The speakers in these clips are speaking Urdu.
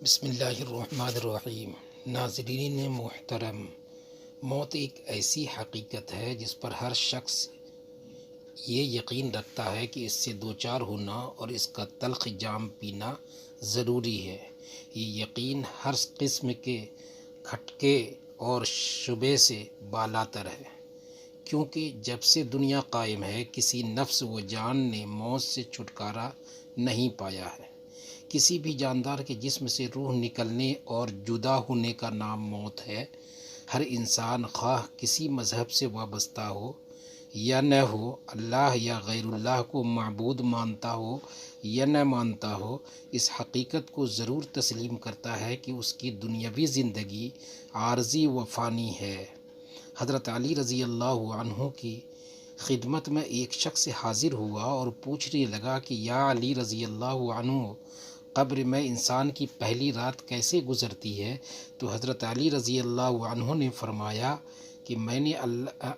بسم اللہ الرحمن الرحیم۔ ناظرین محترم، موت ایک ایسی حقیقت ہے جس پر ہر شخص یہ یقین رکھتا ہے کہ اس سے دوچار ہونا اور اس کا تلخ جام پینا ضروری ہے۔ یہ یقین ہر قسم کے کھٹکے اور شبہ سے بالاتر ہے، کیونکہ جب سے دنیا قائم ہے کسی نفس و جان نے موت سے چھٹکارا نہیں پایا ہے۔ کسی بھی جاندار کے جسم سے روح نکلنے اور جدا ہونے کا نام موت ہے۔ ہر انسان خواہ کسی مذہب سے وابستہ ہو یا نہ ہو، اللہ یا غیر اللہ کو معبود مانتا ہو یا نہ مانتا ہو، اس حقیقت کو ضرور تسلیم کرتا ہے کہ اس کی دنیاوی زندگی عارضی و فانی ہے۔ حضرت علی رضی اللہ عنہ کی خدمت میں ایک شخص حاضر ہوا اور پوچھنے لگا کہ یا علی رضی اللہ عنہ، قبر میں انسان کی پہلی رات کیسے گزرتی ہے؟ تو حضرت علی رضی اللہ عنہ نے فرمایا کہ میں نے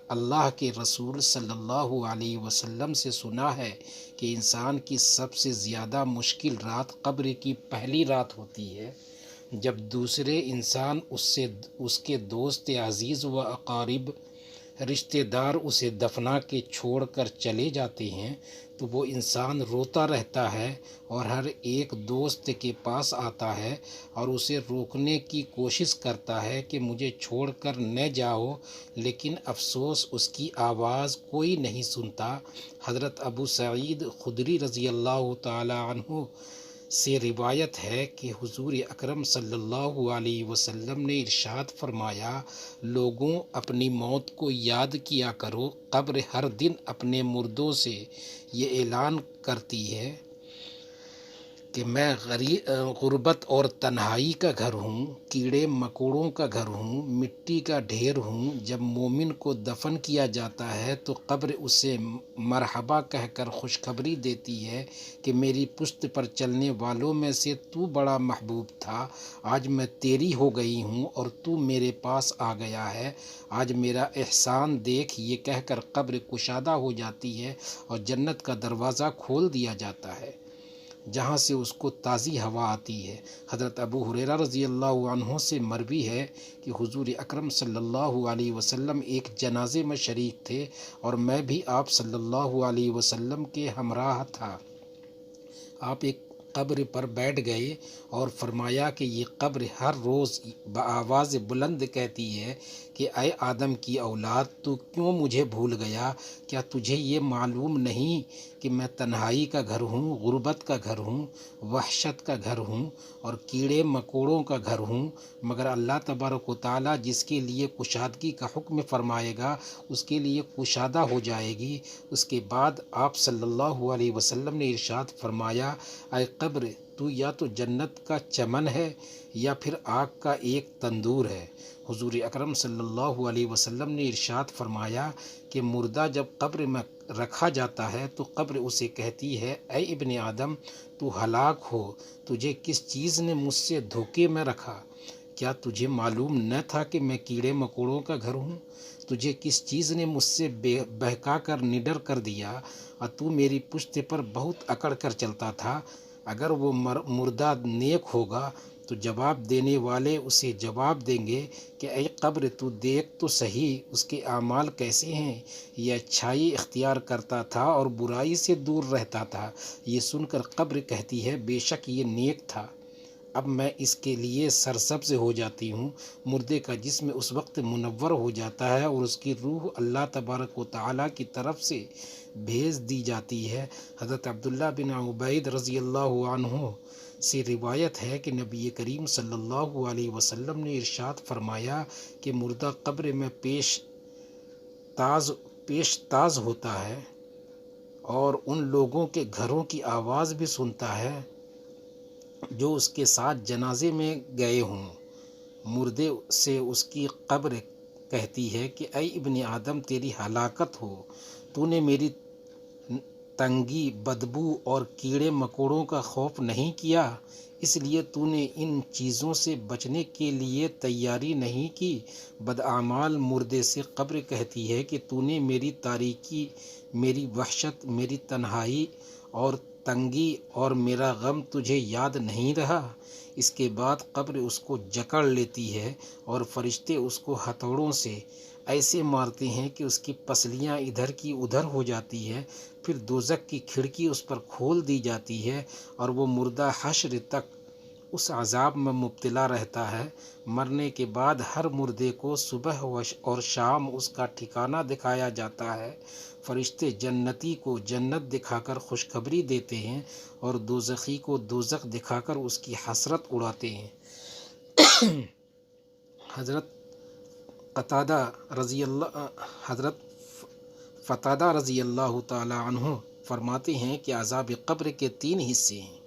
اللہ کے رسول صلی اللہ علیہ وسلم سے سنا ہے کہ انسان کی سب سے زیادہ مشکل رات قبر کی پہلی رات ہوتی ہے، جب دوسرے انسان اس کے دوست عزیز و اقارب رشتہ دار اسے دفنا کے چھوڑ کر چلے جاتے ہیں تو وہ انسان روتا رہتا ہے اور ہر ایک دوست کے پاس آتا ہے اور اسے روکنے کی کوشش کرتا ہے کہ مجھے چھوڑ کر نہ جاؤ، لیکن افسوس اس کی آواز کوئی نہیں سنتا۔ حضرت ابو سعید خدری رضی اللہ تعالی عنہ سے روایت ہے کہ حضور اکرم صلی اللہ علیہ وسلم نے ارشاد فرمایا، لوگوں اپنی موت کو یاد کیا کرو، قبر ہر دن اپنے مردوں سے یہ اعلان کرتی ہے کہ میں غربت اور تنہائی کا گھر ہوں، کیڑے مکوڑوں کا گھر ہوں، مٹی کا ڈھیر ہوں۔ جب مومن کو دفن کیا جاتا ہے تو قبر اسے مرحبا کہہ کر خوشخبری دیتی ہے کہ میری پشت پر چلنے والوں میں سے تو بڑا محبوب تھا، آج میں تیری ہو گئی ہوں اور تو میرے پاس آ گیا ہے، آج میرا احسان دیکھ۔ یہ کہہ کر قبر کشادہ ہو جاتی ہے اور جنت کا دروازہ کھول دیا جاتا ہے، جہاں سے اس کو تازی ہوا آتی ہے۔ حضرت ابو ہریرہ رضی اللہ عنہ سے مروی ہے کہ حضور اکرم صلی اللہ علیہ وسلم ایک جنازے میں شریک تھے اور میں بھی آپ صلی اللہ علیہ وسلم کے ہمراہ تھا۔ آپ ایک قبر پر بیٹھ گئے اور فرمایا کہ یہ قبر ہر روز بآواز بلند کہتی ہے کہ اے آدم کی اولاد، تو کیوں مجھے بھول گیا؟ کیا تجھے یہ معلوم نہیں کہ میں تنہائی کا گھر ہوں، غربت کا گھر ہوں، وحشت کا گھر ہوں اور کیڑے مکوڑوں کا گھر ہوں؟ مگر اللہ تبارک و تعالیٰ جس کے لیے کشادگی کا حکم فرمائے گا اس کے لیے کشادہ ہو جائے گی۔ اس کے بعد آپ صلی اللہ علیہ وسلم نے ارشاد فرمایا، اے قبر، تو یا تو جنت کا چمن ہے یا پھر آگ کا ایک تندور ہے۔ حضور اکرم صلی اللہ علیہ وسلم نے ارشاد فرمایا کہ مردہ جب قبر میں رکھا جاتا ہے تو قبر اسے کہتی ہے، اے ابن آدم، تو ہلاک ہو، تجھے کس چیز نے مجھ سے دھوکے میں رکھا؟ کیا تجھے معلوم نہ تھا کہ میں کیڑے مکوڑوں کا گھر ہوں؟ تجھے کس چیز نے مجھ سے بہکا کر نڈر کر دیا اور تو میری پشت پر بہت اکڑ کر چلتا تھا؟ اگر وہ مردہ نیک ہوگا تو جواب دینے والے اسے جواب دیں گے کہ اے قبر، تو دیکھ تو صحیح اس کے اعمال کیسے ہیں، یہ اچھائی اختیار کرتا تھا اور برائی سے دور رہتا تھا۔ یہ سن کر قبر کہتی ہے، بے شک یہ نیک تھا، اب میں اس کے لیے سرسبز ہو جاتی ہوں۔ مردے کا جسم اس وقت منور ہو جاتا ہے اور اس کی روح اللہ تبارک و تعالیٰ کی طرف سے بھیج دی جاتی ہے۔ حضرت عبداللہ بن عبید رضی اللہ عنہ سے روایت ہے کہ نبی کریم صلی اللہ علیہ وسلم نے ارشاد فرمایا کہ مردہ قبر میں پیش تاز ہوتا ہے اور ان لوگوں کے گھروں کی آواز بھی سنتا ہے جو اس کے ساتھ جنازے میں گئے ہوں۔ مردے سے اس کی قبر کہتی ہے کہ اے ابن آدم، تیری ہلاکت ہو، تو نے میری تنگی، بدبو اور کیڑے مکوڑوں کا خوف نہیں کیا، اس لیے تو نے ان چیزوں سے بچنے کے لیے تیاری نہیں کی۔ بدعمال مردے سے قبر کہتی ہے کہ تو نے میری تاریکی، میری وحشت، میری تنہائی اور تنگی اور میرا غم تجھے یاد نہیں رہا؟ اس کے بعد قبر اس کو جکڑ لیتی ہے اور فرشتے اس کو ہتھوڑوں سے ایسے مارتے ہیں کہ اس کی پسلیاں ادھر کی ادھر ہو جاتی ہے۔ پھر دوزخ کی کھڑکی اس پر کھول دی جاتی ہے اور وہ مردہ حشر تک اس عذاب میں مبتلا رہتا ہے۔ مرنے کے بعد ہر مردے کو صبح اور شام اس کا ٹھکانہ دکھایا جاتا ہے۔ فرشتے جنتی کو جنت دکھا کر خوشخبری دیتے ہیں اور دوزخی کو دوزخ دکھا کر اس کی حسرت اڑاتے ہیں۔ حضرت قتادہ رضی اللہ تعالی عنہ فرماتے ہیں کہ عذاب قبر کے 3 حصے ہیں۔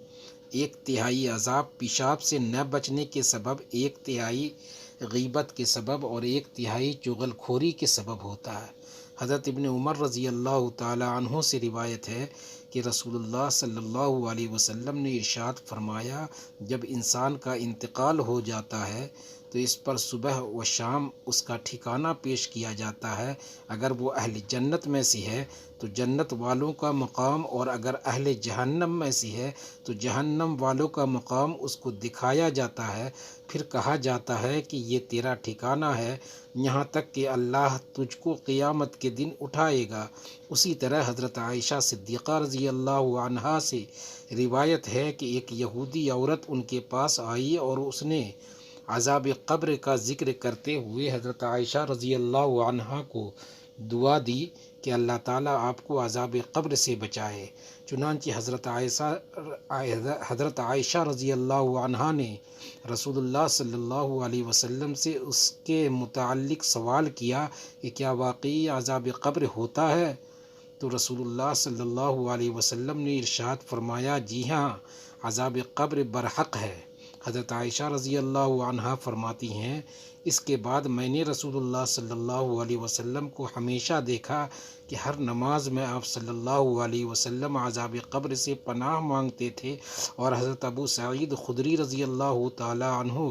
1/3 عذاب پیشاب سے نہ بچنے کے سبب، 1/3 غیبت کے سبب اور 1/3 چغل خوری کے سبب ہوتا ہے۔ حضرت ابن عمر رضی اللہ تعالی عنہ سے روایت ہے کہ رسول اللہ صلی اللہ علیہ وسلم نے ارشاد فرمایا، جب انسان کا انتقال ہو جاتا ہے تو اس پر صبح و شام اس کا ٹھکانہ پیش کیا جاتا ہے۔ اگر وہ اہل جنت میں سے ہے تو جنت والوں کا مقام، اور اگر اہل جہنم میں سے ہے تو جہنم والوں کا مقام اس کو دکھایا جاتا ہے۔ پھر کہا جاتا ہے کہ یہ تیرا ٹھکانہ ہے، یہاں تک کہ اللہ تجھ کو قیامت کے دن اٹھائے گا۔ اسی طرح حضرت عائشہ صدیقہ رضی اللہ عنہا سے روایت ہے کہ ایک یہودی عورت ان کے پاس آئی اور اس نے عذاب قبر کا ذکر کرتے ہوئے حضرت عائشہ رضی اللہ عنہا کو دعا دی کہ اللہ تعالیٰ آپ کو عذاب قبر سے بچائے۔ چنانچہ حضرت عائشہ رضی اللہ عنہا نے رسول اللہ صلی اللہ علیہ وسلم سے اس کے متعلق سوال کیا کہ کیا واقعی عذاب قبر ہوتا ہے؟ تو رسول اللہ صلی اللہ علیہ وسلم نے ارشاد فرمایا، جی ہاں، عذاب قبر برحق ہے۔ حضرت عائشہ رضی اللہ عنہا فرماتی ہیں، اس کے بعد میں نے رسول اللہ صلی اللہ علیہ وسلم کو ہمیشہ دیکھا کہ ہر نماز میں آپ صلی اللہ علیہ وسلم عذاب قبر سے پناہ مانگتے تھے، اور حضرت ابو سعید خدری رضی اللہ تعالی عنہ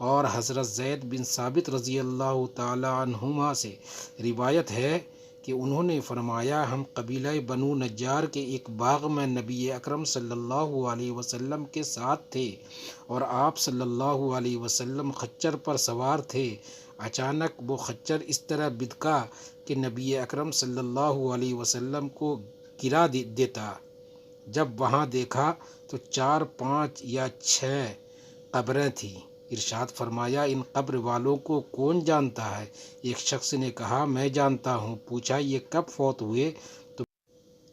اور حضرت زید بن ثابت رضی اللہ تعالی عنہما سے روایت ہے کہ انہوں نے فرمایا، ہم قبیلہ بنو نجار کے ایک باغ میں نبی اکرم صلی اللہ علیہ وسلم کے ساتھ تھے اور آپ صلی اللہ علیہ وسلم خچر پر سوار تھے۔ اچانک وہ خچر اس طرح بدکا کہ نبی اکرم صلی اللہ علیہ وسلم کو گرا دیتا۔ جب وہاں دیکھا تو 4، 5 یا 6 قبریں تھیں۔ ارشاد فرمایا، ان قبر والوں کو کون جانتا ہے؟ ایک شخص نے کہا، میں جانتا ہوں۔ پوچھا، یہ کب فوت ہوئے؟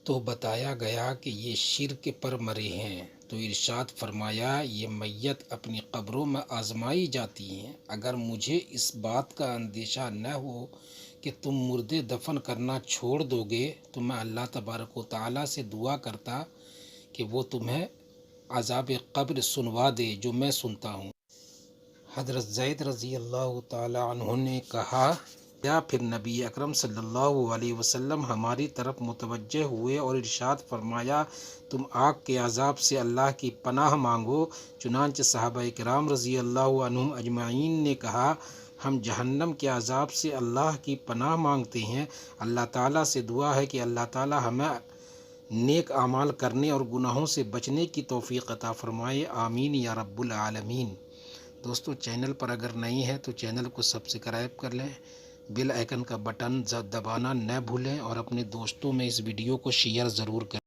تو بتایا گیا کہ یہ شرک پر مرے ہیں۔ تو ارشاد فرمایا، یہ میت اپنی قبروں میں آزمائی جاتی ہیں۔ اگر مجھے اس بات کا اندیشہ نہ ہو کہ تم مردے دفن کرنا چھوڑ دو گے تو میں اللہ تبارک و تعالیٰ سے دعا کرتا کہ وہ تمہیں عذاب قبر سنوا دے جو میں سنتا ہوں۔ حضرت زید رضی اللہ تعالی عنہ نے کہا، یا پھر نبی اکرم صلی اللہ علیہ وسلم ہماری طرف متوجہ ہوئے اور ارشاد فرمایا، تم آگ کے عذاب سے اللہ کی پناہ مانگو۔ چنانچہ صحابہ کرام رضی اللہ عنہم اجمعین نے کہا، ہم جہنم کے عذاب سے اللہ کی پناہ مانگتے ہیں۔ اللہ تعالیٰ سے دعا ہے کہ اللہ تعالیٰ ہمیں نیک اعمال کرنے اور گناہوں سے بچنے کی توفیق عطا فرمائے، آمین یا رب العالمین۔ دوستو، چینل پر اگر نہیں ہے تو چینل کو سبسکرائب کر لیں، بیل آئیکن کا بٹن دبانا نہ بھولیں اور اپنے دوستوں میں اس ویڈیو کو شیئر ضرور کریں۔